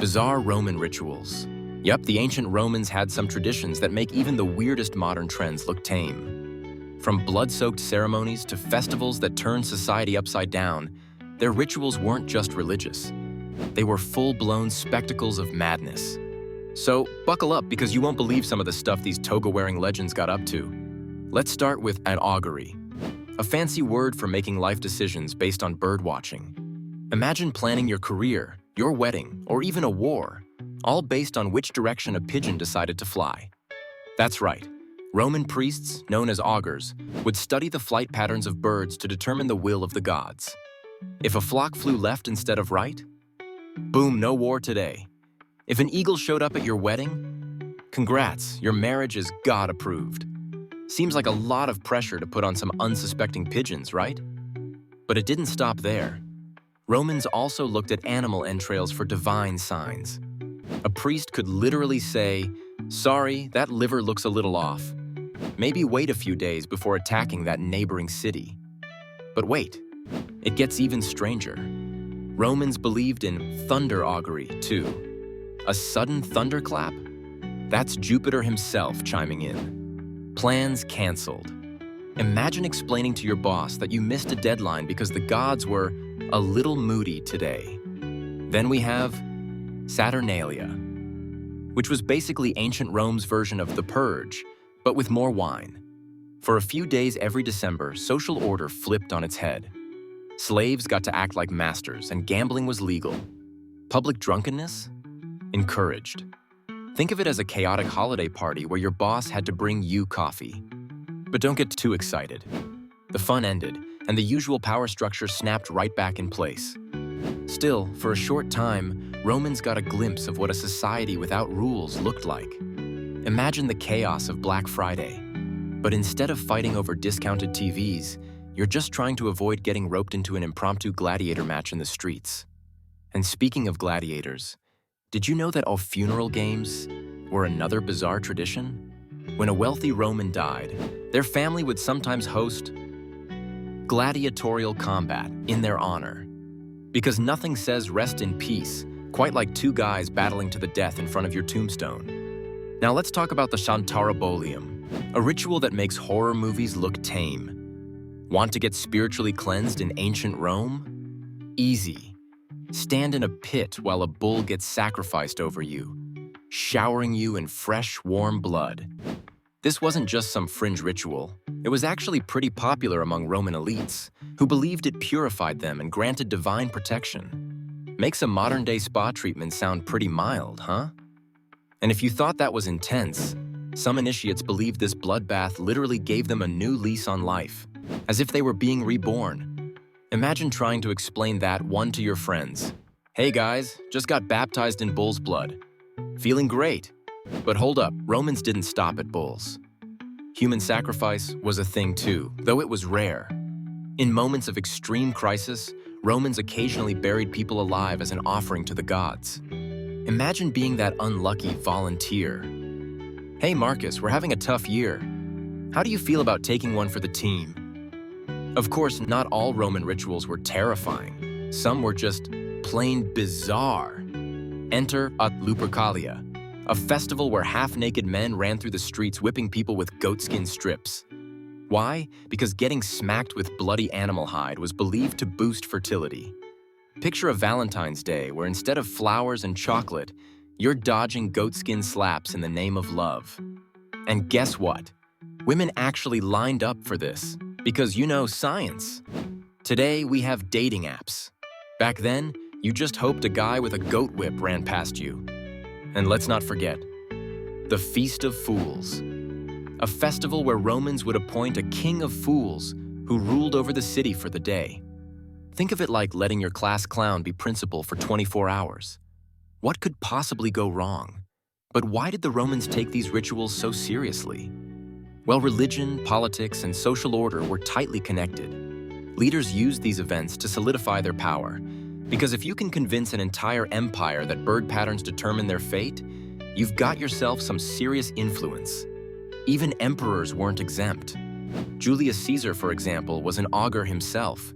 Bizarre Roman rituals. Yep, the ancient Romans had some traditions that make even the weirdest modern trends look tame. From blood-soaked ceremonies to festivals that turn society upside down, their rituals weren't just religious. They were full-blown spectacles of madness. So buckle up because you won't believe some of the stuff these toga-wearing legends got up to. Let's start with an augury, a fancy word for making life decisions based on bird watching. Imagine planning your career, your wedding, or even a war, all based on which direction a pigeon decided to fly. That's right. Roman priests, known as augurs, would study the flight patterns of birds to determine the will of the gods. If a flock flew left instead of right, boom, no war today. If an eagle showed up at your wedding, congrats, your marriage is God-approved. Seems like a lot of pressure to put on some unsuspecting pigeons, right? But it didn't stop there. Romans also looked at animal entrails for divine signs. A priest could literally say, "Sorry, that liver looks a little off. Maybe wait a few days before attacking that neighboring city." But wait, it gets even stranger. Romans believed in thunder augury, too. A sudden thunderclap? That's Jupiter himself chiming in. Plans canceled. Imagine explaining to your boss that you missed a deadline because the gods were a little moody today. Then we have Saturnalia, which was basically ancient Rome's version of the Purge, but with more wine. For a few days every December, social order flipped on its head. Slaves got to act like masters, and gambling was legal. Public drunkenness? Encouraged. Think of it as a chaotic holiday party where your boss had to bring you coffee. But don't get too excited. The fun ended, and the usual power structure snapped right back in place. Still, for a short time, Romans got a glimpse of what a society without rules looked like. Imagine the chaos of Black Friday. But instead of fighting over discounted TVs, you're just trying to avoid getting roped into an impromptu gladiator match in the streets. And speaking of gladiators, did you know that all funeral games were another bizarre tradition? When a wealthy Roman died, their family would sometimes host gladiatorial combat in their honor. Because nothing says rest in peace quite like two guys battling to the death in front of your tombstone. Now let's talk about the Taurobolium, a ritual that makes horror movies look tame. Want to get spiritually cleansed in ancient Rome? Easy. Stand in a pit while a bull gets sacrificed over you, showering you in fresh, warm blood. This wasn't just some fringe ritual. It was actually pretty popular among Roman elites, who believed it purified them and granted divine protection. Makes a modern-day spa treatment sound pretty mild, huh? And if you thought that was intense, some initiates believed this bloodbath literally gave them a new lease on life, as if they were being reborn. Imagine trying to explain that one to your friends. "Hey guys, just got baptized in bull's blood. Feeling great." But hold up, Romans didn't stop at bulls. Human sacrifice was a thing too, though it was rare. In moments of extreme crisis, Romans occasionally buried people alive as an offering to the gods. Imagine being that unlucky volunteer. "Hey Marcus, we're having a tough year. How do you feel about taking one for the team?" Of course, not all Roman rituals were terrifying. Some were just plain bizarre. Enter Lupercalia, a festival where half-naked men ran through the streets whipping people with goatskin strips. Why? Because getting smacked with bloody animal hide was believed to boost fertility. Picture a Valentine's Day where instead of flowers and chocolate, you're dodging goatskin slaps in the name of love. And guess what? Women actually lined up for this, because you know science. Today, we have dating apps. Back then, you just hoped a guy with a goat whip ran past you. And let's not forget, the Feast of Fools, a festival where Romans would appoint a king of fools who ruled over the city for the day. Think of it like letting your class clown be principal for 24 hours. What could possibly go wrong? But why did the Romans take these rituals so seriously? Well, religion, politics, and social order were tightly connected. Leaders used these events to solidify their power, because if you can convince an entire empire that bird patterns determine their fate, you've got yourself some serious influence. Even emperors weren't exempt. Julius Caesar, for example, was an augur himself,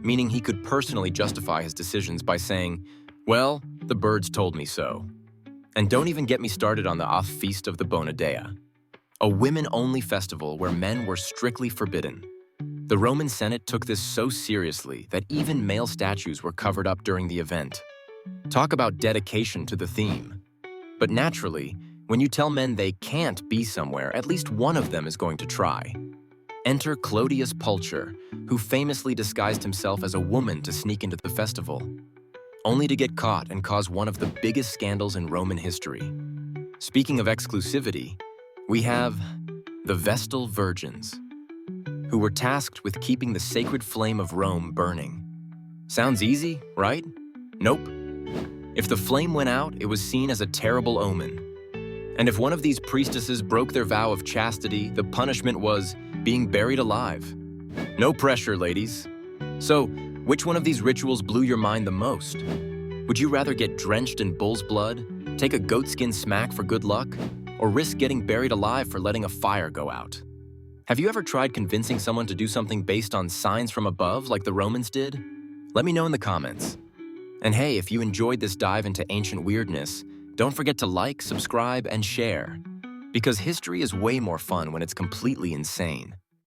meaning he could personally justify his decisions by saying, "Well, The birds told me so. And don't even get me started on the off feast of the Bona Dea, a women-only festival where men were strictly forbidden. The Roman Senate took this so seriously that even male statues were covered up during the event. Talk about dedication to the theme. But naturally, when you tell men they can't be somewhere, at least one of them is going to try. Enter Clodius Pulcher, who famously disguised himself as a woman to sneak into the festival, only to get caught and cause one of the biggest scandals in Roman history. Speaking of exclusivity, we have the Vestal Virgins, who were tasked with keeping the sacred flame of Rome burning. Sounds easy, right? Nope. If the flame went out, it was seen as a terrible omen. And if one of these priestesses broke their vow of chastity, the punishment was being buried alive. No pressure, ladies. So, which one of these rituals blew your mind the most? Would you rather get drenched in bull's blood, take a goatskin smack for good luck, or risk getting buried alive for letting a fire go out? Have you ever tried convincing someone to do something based on signs from above like the Romans did? Let me know in the comments. And hey, if you enjoyed this dive into ancient weirdness, don't forget to like, subscribe, and share. Because history is way more fun when it's completely insane.